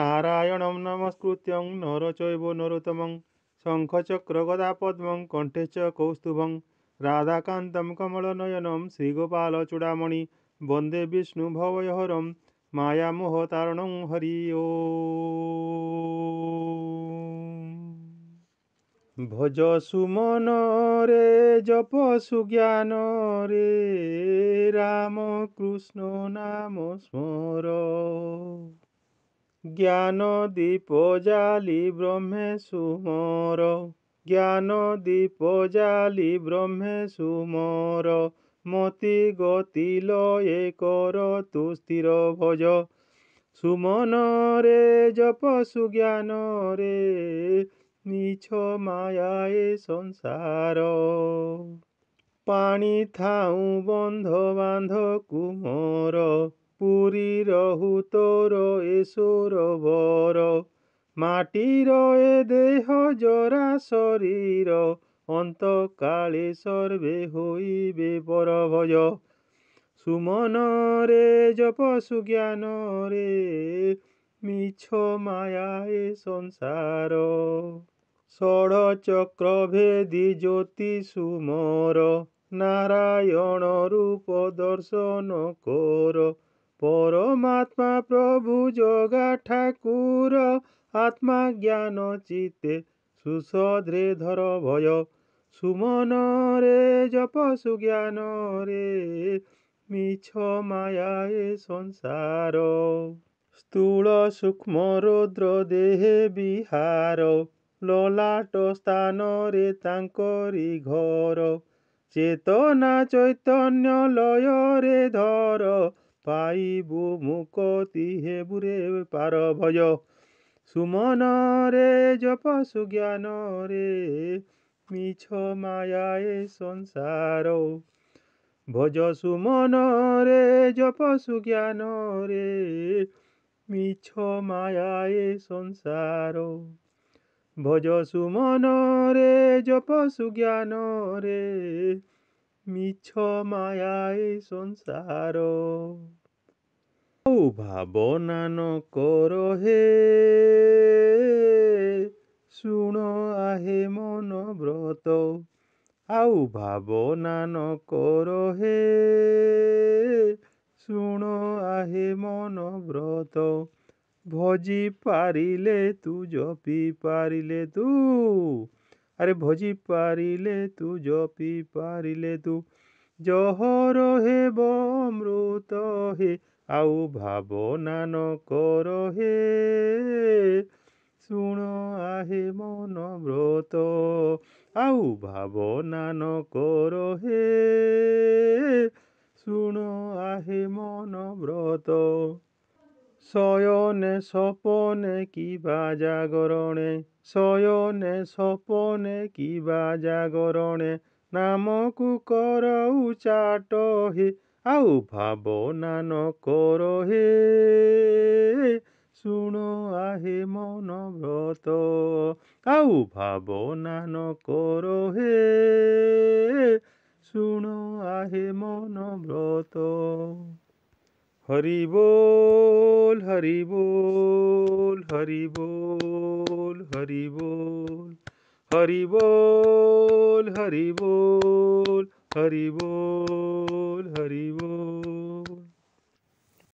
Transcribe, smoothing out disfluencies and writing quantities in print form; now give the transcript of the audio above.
नारायणं नमस्कृत्यं नर चैव नरोत्तमं शङ्खचक्रगदापद्मं कण्ठे च कौस्तुभं राधाकान्तं कमलनयनं श्रीगोपालचूडामणि वन्दे विष्णुभवहरं मायामोहतारणं हरि ओम्। भज सुमन रे जप सुज्ञान रे राम कृष्ण नाम स्मर ज्ञान दीप जाली ब्रह्मे सुमर ज्ञान दीप जाली ब्रह्मे सुमर मति गति लये कर तु स्थिर भज सुमन रे जप सुज्ञान रे मिछ माया ए संसार पानी थाऊ बंध बांध कुमर पुरी रहु तोर एसोर बर माटीर ए देह जरा शरीर अंत काले सर्वे होइबे पर भज सुमन रे जप सुज्ञान रे मिछ माया ए संसार षड़ चक्र भेदी ज्योति सुमर नारायण रूप दर्शन कर परमात्मा प्रभु जगा ठाकुर आत्मा ज्ञान चित्ते सुसद्रे धर भय सुमन रे जप सुज्ञान रे मिछ माया ए संसार स्थूल सूक्ष्म रुद्र देहे विहार ललाट स्थान रे तांकरी घर चेतना चैतन्य लय रे धर पाइबु मुक्ति हेबुरे पार भज सुमन रे जप सुज्ञान रे मिछ माया ए संसार भज सुमन रे जप सुज्ञान रे मिछ माया ए संसार भज सुमन रे जप सुज्ञान रे मिछ माया ए संसार ଆଉ ଭାବନା ନ କର ହେ ଶୁଣ ଆହେ ମନ ବ୍ରତ ଆଉ ଭାବନା ନ କର ହେ ଶୁଣ ଆହେ ମନ ବ୍ରତ ଭଜି ପାରିଲେ ତୁ ଜପି ପାରିଲେ ତୁ ଆରେ ଭଜି ପାରିଲେ ତୁ ଜପି ପାରିଲେ ତୁ ଜହର ହେବ ଅମୃତ ହେ ଆଉ ଭାବନା ନ କର ହେ ଶୁଣ ଆହେ ମନ ବ୍ରତ ଆଉ ଭାବନା ନ କର ହେ ଶୁଣ ଆହେ ମନ ବ୍ରତ শয়নে স্বপনে কিবা জাগরণে শয়নে স্বপনে কিবা জাগরণে নামକୁ କର ଉଚାଟ ହେ ଆଉ ଭାବନା ନ କର ହେ ଶୁଣ ଆହେ ମନ ବ୍ରତ ଆଉ ଭାବନା ନ କର ହେ ଶୁଣ ଆହେ ମନ ବ୍ରତ हरि बोल हरि बोल हरि बोल हरि बोल हरि बोल हरि बोल हरि बोल हरि बोल।